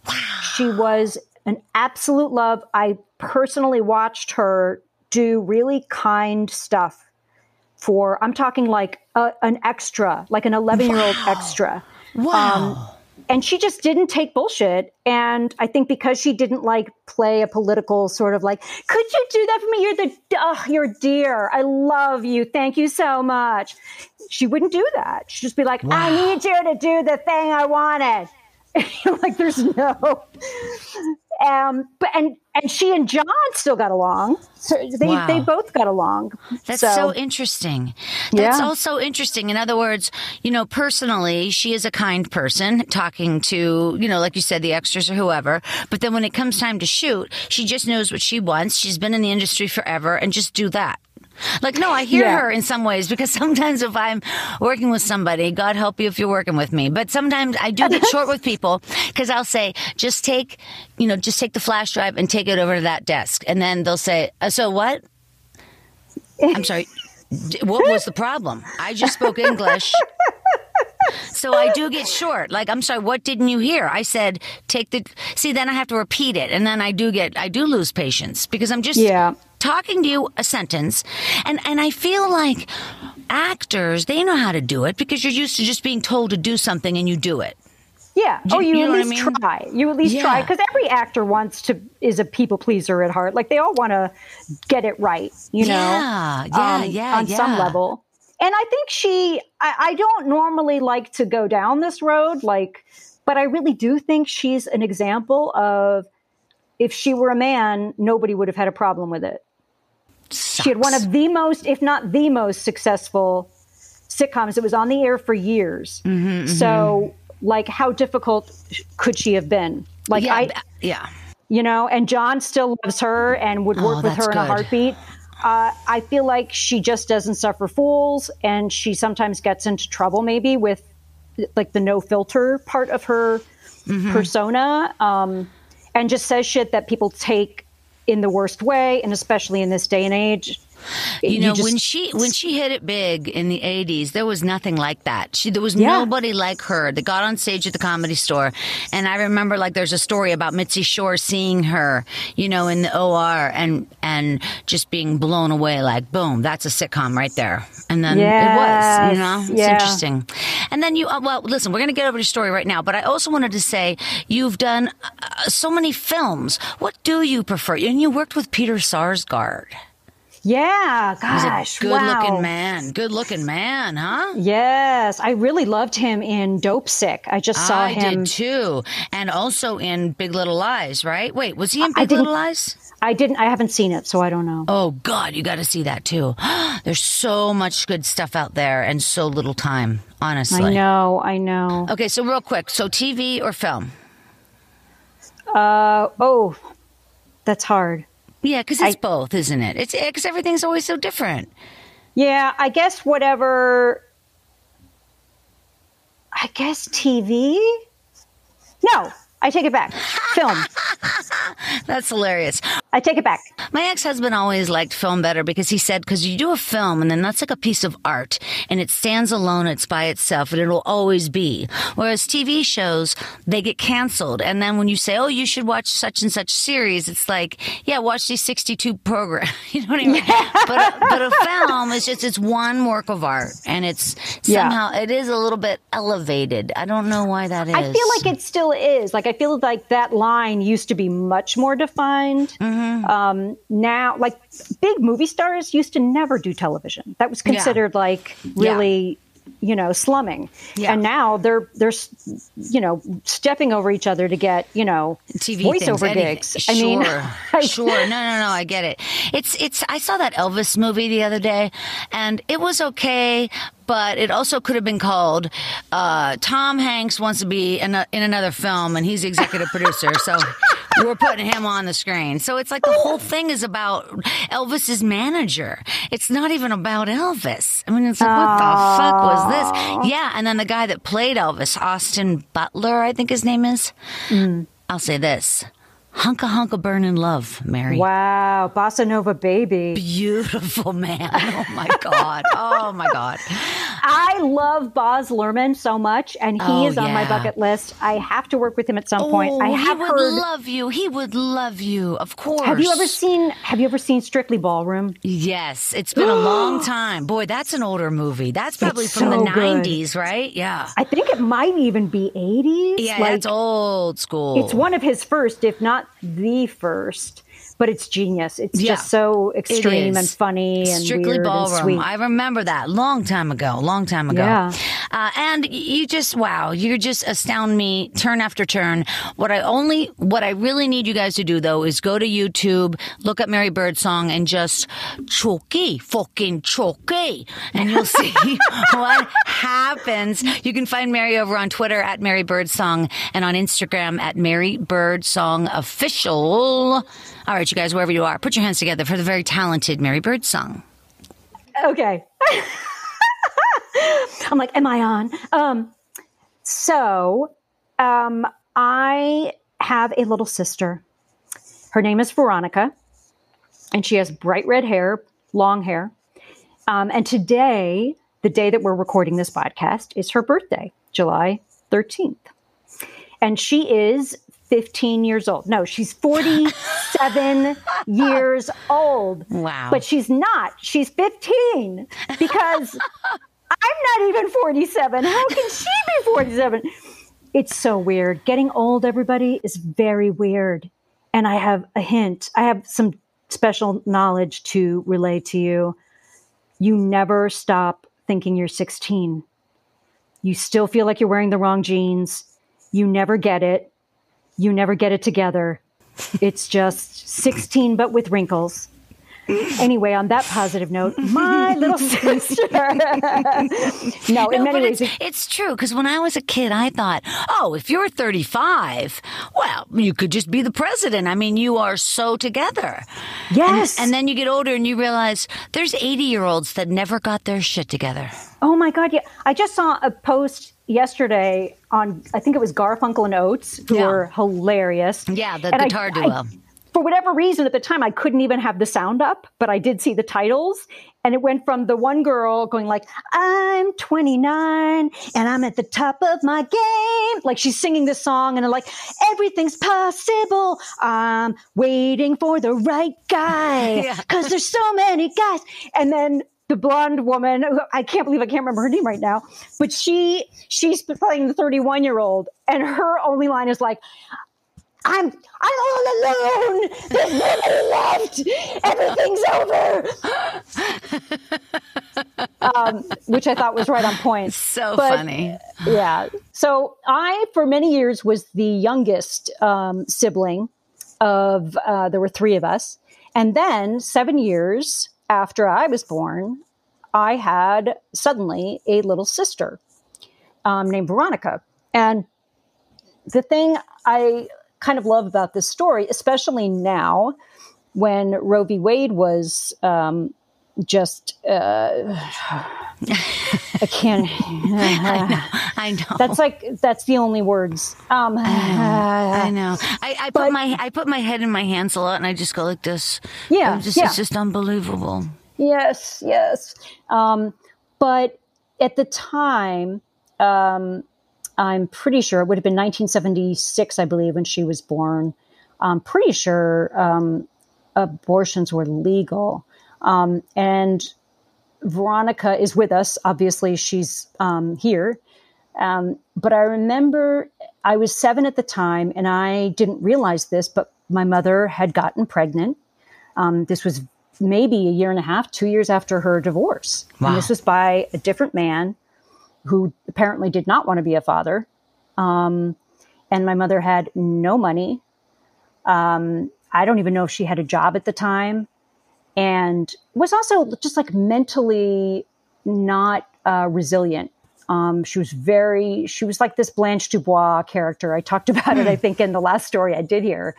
Wow. She was an absolute love. I personally watched her do really kind stuff for, I'm talking like an extra, like an 11-year-old extra. Wow. And she just didn't take bullshit. And I think because she didn't like play a political sort of like, could you do that for me? You're dear. I love you. Thank you so much. She wouldn't do that. She'd just be like, wow. I need you to do the thing I wanted. Like there's no. and she and John still got along. So they both got along. That's so interesting. That's also interesting. In other words, personally, she is a kind person talking to, like you said, the extras or whoever. But then when it comes time to shoot, she just knows what she wants. She's been in the industry forever and just do that. Like, no, I hear her in some ways, because sometimes if I'm working with somebody, God help you if you're working with me, but sometimes I do get short with people, because I'll say, just take the flash drive and take it over to that desk. And then they'll say, so what? I'm sorry. What was the problem? I just spoke English. So I do get short. Like, I'm sorry, what didn't you hear? I said, then I have to repeat it. And then I do lose patience, because I'm just talking to you a sentence. And I feel like actors, they know how to do it, because you're used to just being told to do something and you do it. Yeah. You at least try. You at least try. Because every actor is a people pleaser at heart. Like, they all want to get it right, on some level. And I think I don't normally like to go down this road, but I really do think she's an example of, if she were a man, nobody would have had a problem with it. Sucks. She had one of the most, if not the most successful sitcoms. It was on the air for years. Mm-hmm, so, how difficult could she have been? And John still loves her and would work with her in a heartbeat. I feel like she just doesn't suffer fools, and she sometimes gets into trouble maybe with the no filter part of her persona, and just says shit that people take in the worst way, and especially in this day and age. When she hit it big in the 80s, there was nothing like that. There was nobody like her that got on stage at the Comedy Store. And I remember, there's a story about Mitzi Shore seeing her, in the OR and just being blown away, boom, that's a sitcom right there. And then it was, it's interesting. And then listen, we're going to get over to your story right now, but I also wanted to say, you've done so many films. What do you prefer? And you worked with Peter Sarsgaard. Yeah, gosh, he's a good-looking man, huh? Yes, I really loved him in Dope Sick. I just saw him. I did too, and also in Big Little Lies, right? Wait, was he in Big Little Lies? I haven't seen it, so I don't know. Oh God, you got to see that too. There's so much good stuff out there, and so little time. Honestly, I know. Okay, so real quick, so TV or film? That's hard. Yeah, because it's both, isn't it? It's because everything's always so different. Yeah, I guess whatever. I guess TV? No, I take it back. Film. That's hilarious. I take it back. My ex-husband always liked film better, because he said, because you do a film and then that's like a piece of art and it stands alone, it's by itself, and it'll always be. Whereas TV shows, they get canceled. And then when you say, oh, you should watch such and such series, it's like, yeah, watch these 62 programs. You know what I mean? But a film is just, it's one work of art, and it's somehow, it is a little bit elevated. I don't know why that is. I feel like it still is. I feel like that line used to be much more defined. Mm-hmm. Now, big movie stars used to never do television. That was considered really, slumming. Yeah. And now they're stepping over each other to get, TV voiceover gigs. Sure. No, I get it. It's. I saw that Elvis movie the other day, and it was okay. But it also could have been called Tom Hanks wants to be in another film, and he's the executive producer. So we're putting him on the screen. So it's like the whole thing is about Elvis's manager. It's not even about Elvis. I mean, it's like, what the fuck was this? Yeah, and then the guy that played Elvis, Austin Butler, I think his name is. I'll say this. Hunka Hunka Burnin' Love, Mary. Wow, Bossa Nova Baby. Beautiful man. Oh my God. I love Baz Luhrmann so much, and he is on my bucket list. I have to work with him at some point. He would love you, of course. Have you ever seen Strictly Ballroom? Yes, it's been a long time. Boy, that's an older movie. That's probably from the 90s, right? Yeah. I think it might even be 80s. Yeah, it's old school. It's one of his first, if not the first, but it's genius. It's just so extreme and funny and Strictly weird Ballroom. and sweet. I remember that long time ago. long time ago. Yeah. And you just, wow, you just astound me turn after turn. What I really need you guys to do, though, is go to YouTube, look up Mary Birdsong, and just fucking choky, and you'll see what happens. You can find Mary over on Twitter at Mary Birdsong and on Instagram at Mary Birdsong Official. All right, you guys, wherever you are, put your hands together for the very talented Mary Birdsong. Okay. I'm like, am I on? I have a little sister. Her name is Veronica, and she has bright red hair, long hair. And today, the day that we're recording this podcast, is her birthday, July 13th. And she is 15 years old. No, she's 47 years old. Wow. But she's not. She's 15 because I'm not even 47. How can she be 47? It's so weird. Getting old, everybody, is very weird. And I have a hint. I have some special knowledge to relay to you. You never stop thinking you're 16. You still feel like you're wearing the wrong jeans. You never get it. You never get it together. It's just 16, but with wrinkles. Anyway, on that positive note, my little sister. No, in many ways. It's true, because when I was a kid, I thought, oh, if you're 35, well, you could just be the president. I mean, you are so together. Yes. And then you get older and you realize there's 80-year-olds that never got their shit together. Oh, my God. Yeah. I just saw a post yesterday on, I think it was Garfunkel and Oates, who were hilarious. Yeah, the guitar duo. For whatever reason, at the time, I couldn't even have the sound up, but I did see the titles. And it went from the one girl going like, I'm 29 and I'm at the top of my game. Like she's singing this song and like, everything's possible. I'm waiting for the right guy because there's so many guys. And then the blonde woman, I can't remember her name right now, but she's playing the 31-year-old and her only line is like, I'm all alone. There's nobody left. Everything's over. Which I thought was right on point. So funny. Yeah. So I, for many years, was the youngest sibling of, there were three of us. And then 7 years after I was born, I had suddenly a little sister named Veronica. And the thing I kind of love about this story, especially now when Roe v. Wade was I can't. I know. That's the only words. I know. I put my head in my hands a lot, and I just go like this. Yeah, It's just unbelievable. Yes. But at the time, I'm pretty sure it would have been 1976, I believe, when she was born. I'm pretty sure abortions were legal. And Veronica is with us. Obviously, she's here. But I remember I was 7 at the time, and I didn't realize this, but my mother had gotten pregnant. This was maybe a year and a half, 2 years after her divorce. Wow. And this was by a different man who apparently did not want to be a father. And my mother had no money. I don't even know if she had a job at the time. And was also just like mentally not resilient. She was like this Blanche Dubois character. I talked about it, I think, in the last story I did here.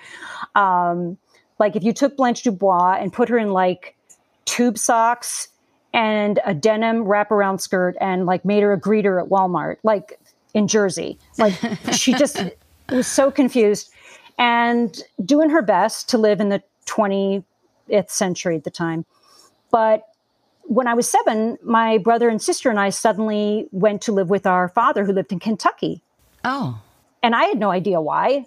Like if you took Blanche Dubois and put her in like tube socks and a denim wraparound skirt and like made her a greeter at Walmart, like in Jersey. Like she just was so confused and doing her best to live in the 20th century at the time. But when I was 7, my brother and sister and I suddenly went to live with our father who lived in Kentucky. Oh. And I had no idea why.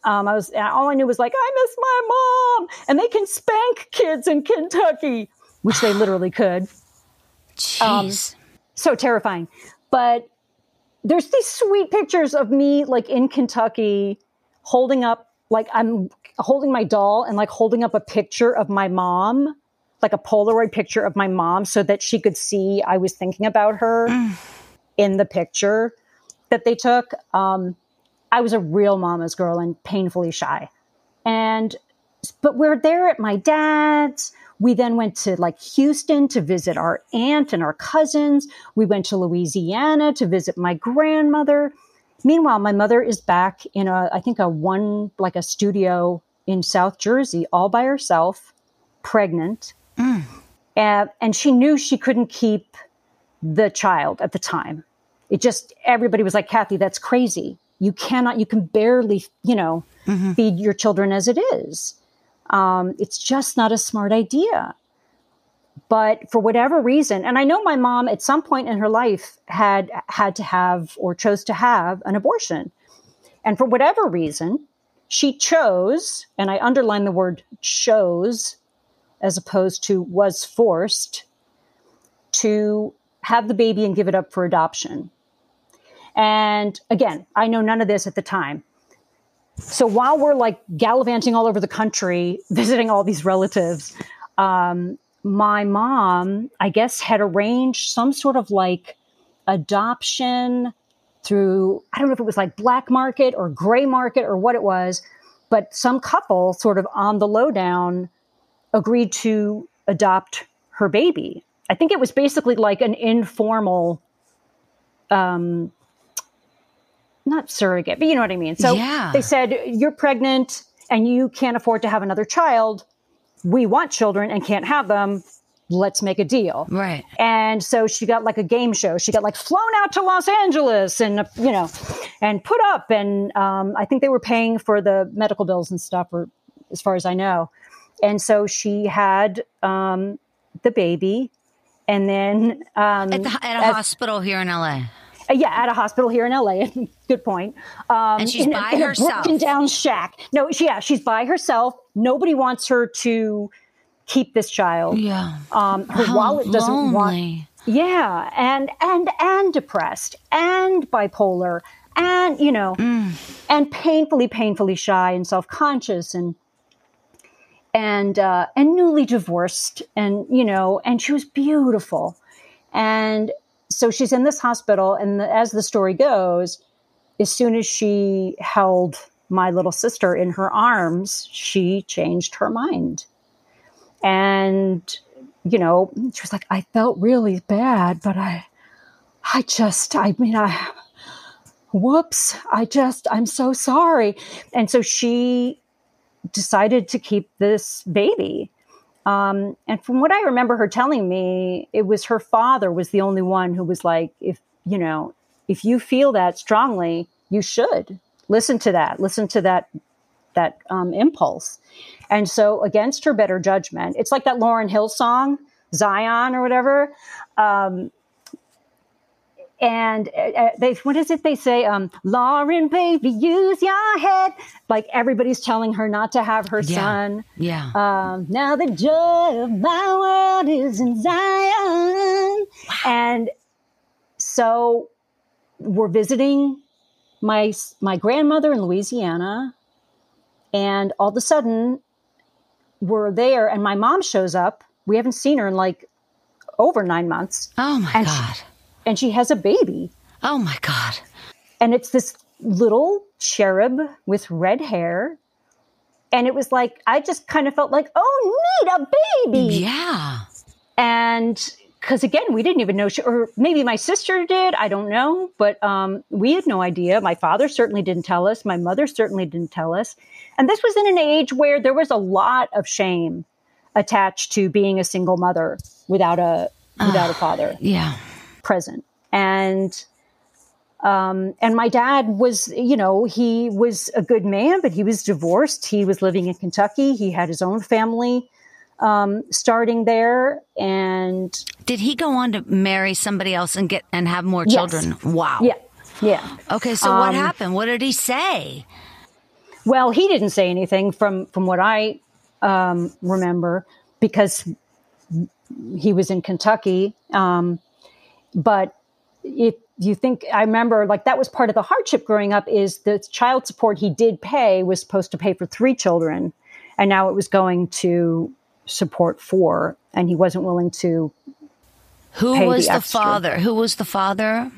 All I knew was like, I miss my mom and they can spank kids in Kentucky, which they literally could. Jeez. So terrifying. But there's these sweet pictures of me like in Kentucky holding up, like I'm holding my doll and like holding up a picture of my mom, like a Polaroid picture of my mom so that she could see I was thinking about her in the picture that they took. I was a real mama's girl and painfully shy. But we're there at my dad's. We then went to like Houston to visit our aunt and our cousins. We went to Louisiana to visit my grandmother. Meanwhile, my mother is back in a studio in South Jersey, all by herself, pregnant. And she knew she couldn't keep the child at the time. Everybody was like, Kathy, that's crazy. You can barely, feed your children as it is. It's just not a smart idea. But for whatever reason, and I know my mom at some point in her life had to have or chose to have an abortion. And for whatever reason, she chose, and I underline the word chose, as opposed to was forced, to have the baby and give it up for adoption. And again, I know none of this at the time. So while we're like gallivanting all over the country, visiting all these relatives, my mom, I guess, had arranged some sort of like adoption through, I don't know if it was like black market or gray market or what it was, but some couple sort of on the lowdown agreed to adopt her baby. I think it was basically like an informal, not surrogate, but you know what I mean? So They said, you're pregnant and you can't afford to have another child. We want children and can't have them. Let's make a deal. Right. And so she got like a game show. She got like flown out to Los Angeles and, and put up. And I think they were paying for the medical bills and stuff, or as far as I know. And so she had the baby. And then at a hospital here in LA. At a hospital here in LA. Good point. And she's by herself. A broken down shack. No, she's by herself. Nobody wants her to keep this child. Yeah. Her wallet doesn't lonely. want. Yeah, and depressed and bipolar and and painfully shy and self-conscious and newly divorced and she was beautiful. And so she's in this hospital, and as the story goes, as soon as she held my little sister in her arms, she changed her mind. And, she was like, I felt really bad, but I'm so sorry. And so she decided to keep this baby. And from what I remember her telling me, it was her father was the only one who was like, if you feel that strongly, you should listen to that impulse. And so against her better judgment, it's like that Lauryn Hill song, Zion or whatever. What is it they say? Lauren, baby, use your head. Like everybody's telling her not to have her son. Yeah. Now the joy of my world is in Zion. Wow. And so we're visiting my grandmother in Louisiana. And all of a sudden we're there and my mom shows up. We haven't seen her in like over 9 months. Oh my God. And she has a baby. Oh, my God. And it's this little cherub with red hair. And it was like, I just kind of felt like, oh, neat, a baby. Yeah. And because, again, we didn't even know, or maybe my sister did. I don't know. But we had no idea. My father certainly didn't tell us. My mother certainly didn't tell us. And this was in an age where there was a lot of shame attached to being a single mother without a father. Yeah. Present. And my dad was, he was a good man, but he was divorced. He was living in Kentucky. He had his own family starting there. And did he go on to marry somebody else and have more children? Yes. Wow. Yeah. Okay. So what happened? What did he say? Well, he didn't say anything from what I remember, because he was in Kentucky. But if you think, I remember like that was part of the hardship growing up, is the child support he did pay was supposed to pay for 3 children. And now it was going to support for, and he wasn't willing to. Who was the father? Who was the father?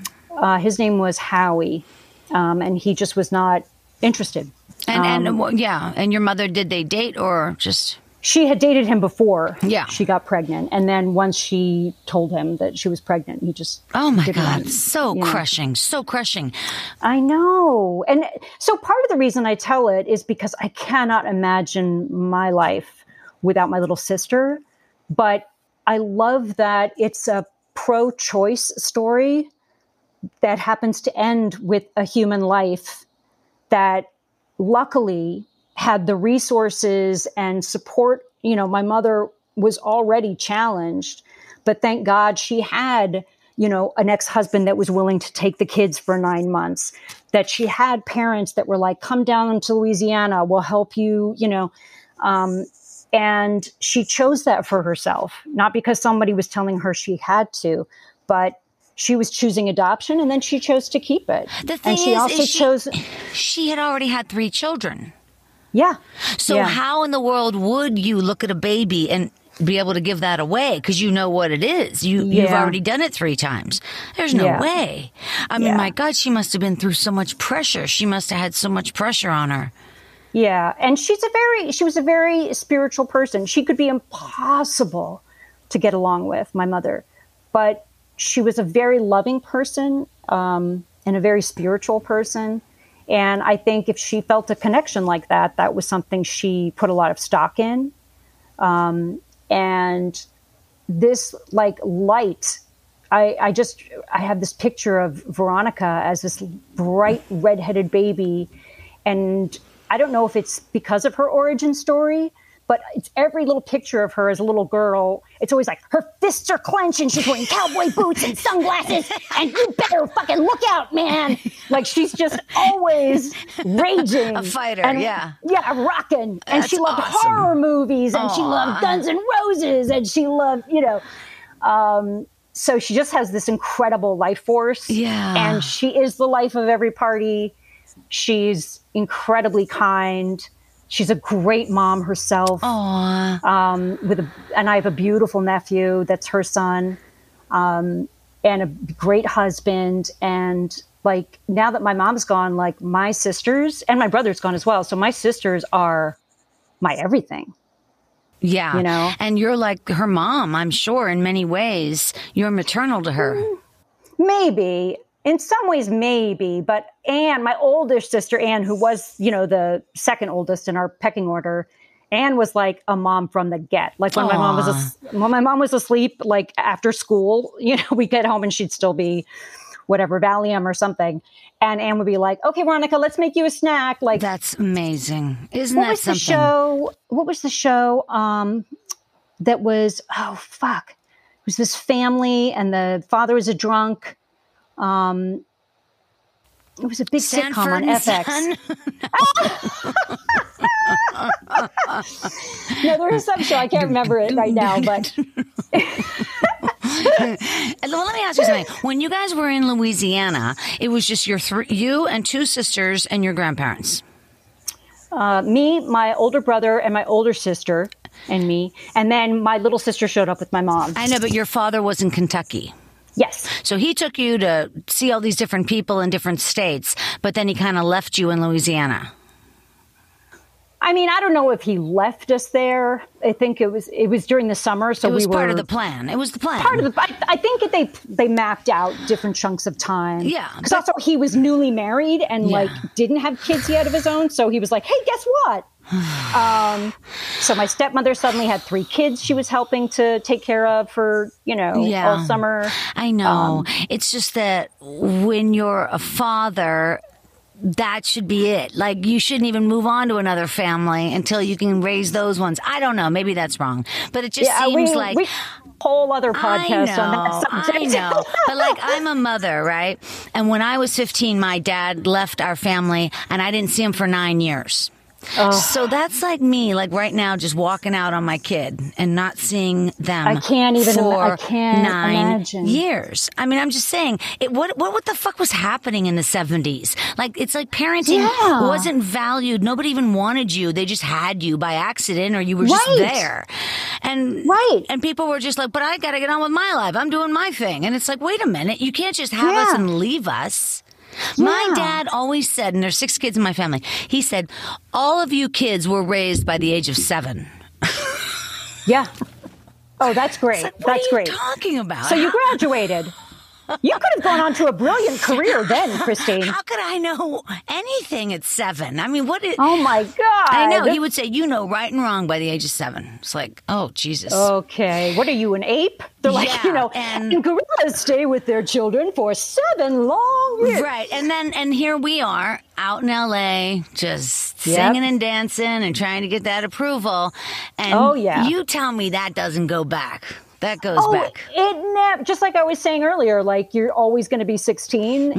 His name was Howie, and he just was not interested. And your mother, did they date or just? She had dated him before Yeah. she got pregnant. And then once she told him that she was pregnant, he just... Oh, my God. So crushing. So crushing. I know. And so part of the reason I tell it is because I cannot imagine my life without my little sister. But I love that it's a pro-choice story that happens to end with a human life that luckily had the resources and support. You know, my mother was already challenged, but thank God she had, you know, an ex-husband that was willing to take the kids for 9 months, that she had parents that were like, come down to Louisiana, we'll help you, you know. And she chose that for herself, not because somebody was telling her she had to, but she was choosing adoption, and then she chose to keep it. The thing she had already had 3 children. Yeah. So how in the world would you look at a baby and be able to give that away? Because you know what it is. You've already done it 3 times. There's no way. I mean, my God, she must have been through so much pressure. She must have had so much pressure on her. Yeah. And she was a very spiritual person. She could be impossible to get along with, my mother. But she was a very loving person, and a very spiritual person. And I think if she felt a connection like that, that was something she put a lot of stock in. And this like light, I have this picture of Veronica as this bright redheaded baby. And I don't know if it's because of her origin story, but it's every little picture of her as a little girl. It's always like her fists are clenched and she's wearing cowboy boots and sunglasses. And you better fucking look out, man. Like she's just always raging. A fighter, Yeah, rocking. And she loved horror movies, and she loved Guns N' Roses, and she loved, you know. So she just has this incredible life force. Yeah. And she is the life of every party. She's incredibly kind. She's a great mom herself. Aww. And I have a beautiful nephew that's her son, and a great husband. And like now that my mom's gone, like my sisters and my brother's gone as well. So my sisters are my everything. Yeah. You know? And you're like her mom, I'm sure, in many ways. You're maternal to her. Maybe. In some ways, maybe, but Anne, my older sister, Anne, who was, you know, the second oldest in our pecking order, Anne was like a mom from the get. Like when my mom was asleep, like after school, you know, we'd get home and she'd still be whatever, Valium or something. And Anne would be like, okay, Veronica, let's make you a snack. Like, that's amazing. Isn't that something? What was the show? That was, oh, fuck. It was this family and the father was a drunk. It was a big sitcom on FX. No, there was some show. I can't remember it right now, but. Well, let me ask you something. When you guys were in Louisiana, it was just you and 2 sisters and your grandparents. Me, my older brother, and my older sister, and me. And then my little sister showed up with my mom. I know, but your father was in Kentucky. Yes. So he took you to see all these different people in different states, but then he kind of left you in Louisiana. I mean, I don't know if he left us there. I think it was during the summer, so it was we were part of the plan. It was the plan. I think they mapped out different chunks of time. Yeah, because also he was newly married and like didn't have kids yet of his own, so he was like, "Hey, guess what?" So my stepmother suddenly had 3 kids she was helping to take care of for, you know, all summer. I know. It's just that when you're a father, that should be it. Like, you shouldn't even move on to another family until you can raise those ones. I don't know. Maybe that's wrong. But it just seems like... whole other podcast on that subject. I know. But like, I'm a mother, right? And when I was 15, my dad left our family and I didn't see him for 9 years. Oh. So that's like me, like right now, just walking out on my kid and not seeing them. I can't imagine. Years. I mean, I'm just saying, what the fuck was happening in the 70s? Like, it's like parenting wasn't valued. Nobody even wanted you. They just had you by accident, or you were just there. And Right. and people were just like, but I got to get on with my life. I'm doing my thing. And it's like, wait a minute. You can't just have us and leave us. My dad always said, and there's 6 kids in my family, he said, all of you kids were raised by the age of 7. Yeah. Oh, that's great. Like, that's great. What are you talking about? So you graduated. You could have gone on to a brilliant career then, Christine. How could I know anything at 7? I mean, what is... Oh, my God. I know. He would say, you know right and wrong by the age of 7. It's like, oh, Jesus. Okay. What are you, an ape? They're like, and gorillas stay with their children for 7 long years. Right. And here we are out in L.A. just singing and dancing and trying to get that approval. And you tell me that doesn't go back. That goes back. Just like I was saying earlier, like you're always going to be 16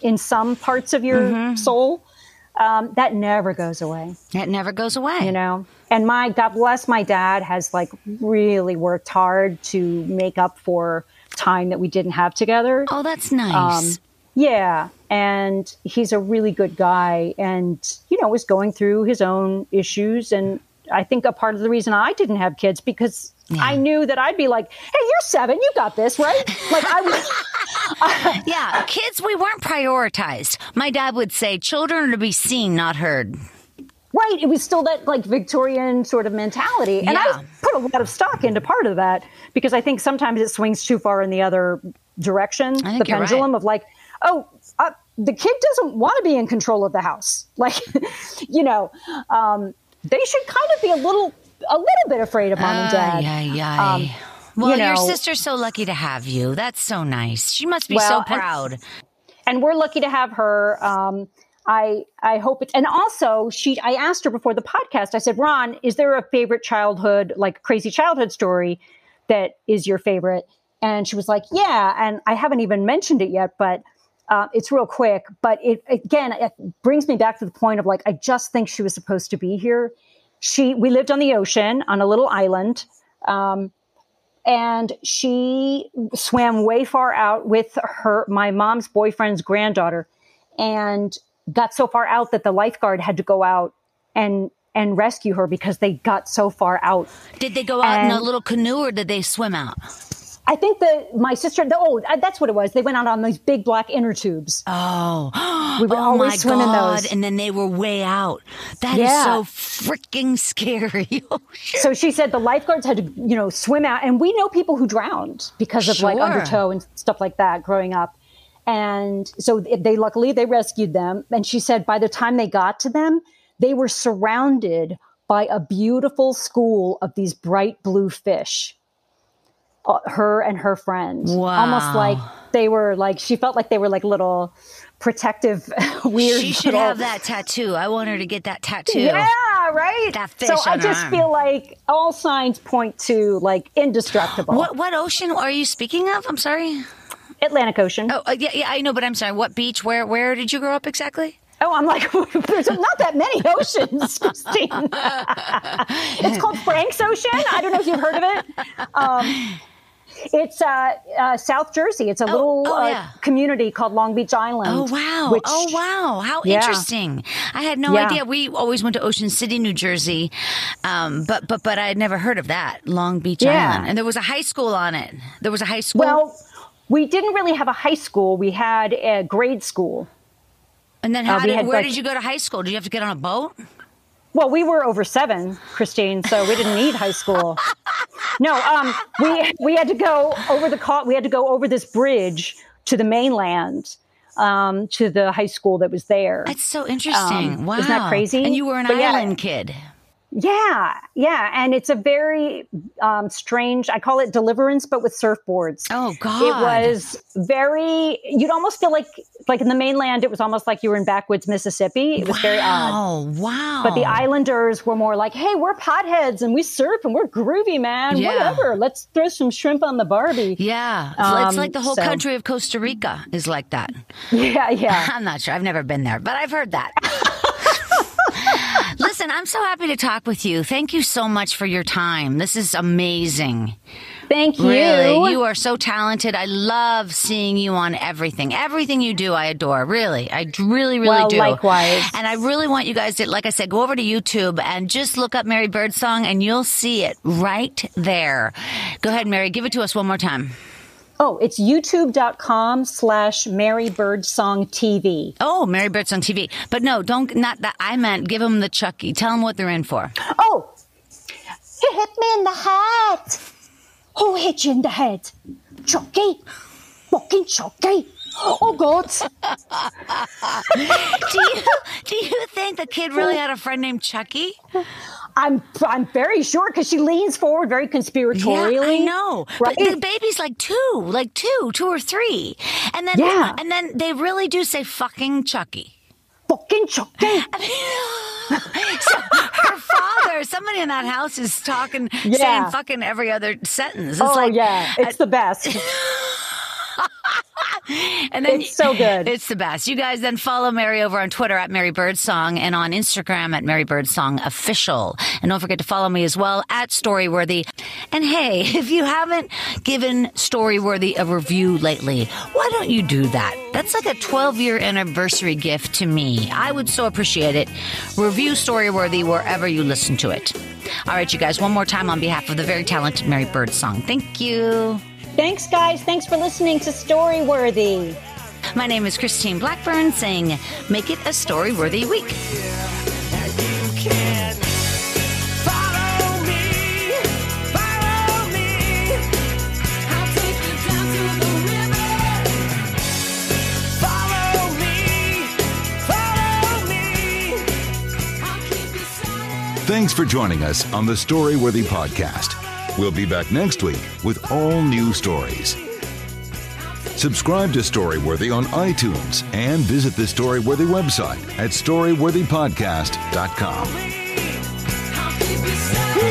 in some parts of your soul. That never goes away. That never goes away. You know? And God bless my dad has like really worked hard to make up for time that we didn't have together. Oh, that's nice. Yeah. And he's a really good guy and, was going through his own issues. And I think a part of the reason I didn't have kids because I knew that I'd be like, hey, you're 7, you got this, right? Like I was. Kids, we weren't prioritized. My dad would say, children are to be seen, not heard. Right. It was still that like Victorian sort of mentality. And I put a lot of stock into part of that because I think sometimes it swings too far in the other direction. The pendulum of like, the kid doesn't want to be in control of the house. Like, they should kind of be a little bit afraid of mom and dad. Well, your sister's so lucky to have you. That's so nice. She must be so proud. And we're lucky to have her. I hope it's, and also I asked her before the podcast, I said, Ron, is there a favorite childhood, like crazy childhood story that is your favorite? And she was like, yeah. And I haven't even mentioned it yet, but it's real quick. But it brings me back to the point of like, I just think she was supposed to be here. We lived on the ocean on a little island. And she swam way far out with my mom's boyfriend's granddaughter and got so far out that the lifeguard had to go out and rescue her because they got so far out. Did they go out in a little canoe or did they swim out? I think my sister, that's what it was. They went out on these big black inner tubes. Oh, we would always swim in those. And then they were way out. That is so freaking scary. So she said the lifeguards had to, swim out. And we know people who drowned because of like undertow and stuff like that growing up. And so luckily they rescued them. And she said by the time they got to them, they were surrounded by a beautiful school of these bright blue fish. Her and her friend. Wow. Almost like they were like, she felt like they were like little protective, weird. She should have that tattoo. I want her to get that tattoo. Yeah, right? That fish so on I just her feel like all signs point to like indestructible. What ocean are you speaking of? I'm sorry. Atlantic Ocean. Oh, yeah, I know, but I'm sorry. What beach? Where did you grow up exactly? Oh, I'm like, there's not that many oceans, Christine. It's called Frank's Ocean. I don't know if you've heard of it. It's South Jersey. It's a little community called Long Beach Island. Oh, wow. How interesting. I had no idea. We always went to Ocean City, New Jersey, but I had never heard of that, Long Beach Island. And there was a high school on it. There was a high school? Well, we didn't really have a high school. We had a grade school. And then where did you go to high school? Did you have to get on a boat? Well, we were over 7, Christine, so we didn't need high school. No, we had to go over this bridge to the mainland, to the high school that was there. That's so interesting. Wow. Isn't that crazy? And you were an island kid. Yeah. And it's a very strange, I call it Deliverance, but with surfboards. Oh, God. It was you'd almost feel like in the mainland, it was almost like you were in backwoods Mississippi. It was very odd. Oh, wow. But the islanders were more like, hey, we're potheads and we surf and we're groovy, man. Yeah. Whatever. Let's throw some shrimp on the Barbie. Yeah. It's like the whole country of Costa Rica is like that. Yeah. I'm not sure. I've never been there, but I've heard that. Listen, I'm so happy to talk with you. Thank you so much for your time. This is amazing. Thank you. Really, you are so talented. I love seeing you on everything. Everything you do, I adore. Really. I really Well, do. likewise. And I really want you guys to, like I said, go over to YouTube and just look up Mary Birdsong and you'll see it right there. Go ahead, Mary. Give it to us one more time. Oh, it's youtube.com/Mary Birdsong TV. Oh, Mary Birdsong TV. But no, not that. I meant give them the Chucky. Tell them what they're in for. Oh, he hit me in the head. Who hit you in the head? Chucky. Fucking Chucky. Oh, God. Do you think the kid really had a friend named Chucky? I'm very sure because she leans forward very conspiratorially. Yeah, I know. Right? But the baby's like two or three. And then they really do say fucking Chucky. Fucking Chucky. So her father, somebody in that house is talking, saying fucking every other sentence. It's it's the best. And then it's so good. It's the best. You guys then follow Mary over on Twitter at Mary Birdsong and on Instagram at Mary Birdsong Official. And don't forget to follow me as well at Storyworthy. And hey, if you haven't given Storyworthy a review lately, why don't you do that? That's like a 12-year anniversary gift to me. I would so appreciate it. Review Storyworthy wherever you listen to it. All right, you guys, one more time on behalf of the very talented Mary Birdsong. Thank you. Thanks, guys. Thanks for listening to Storyworthy. My name is Christine Blackburn saying, make it a story-worthy week. Thanks for joining us on the Storyworthy podcast. We'll be back next week with all new stories. Subscribe to Storyworthy on iTunes and visit the Storyworthy website at storyworthypodcast.com.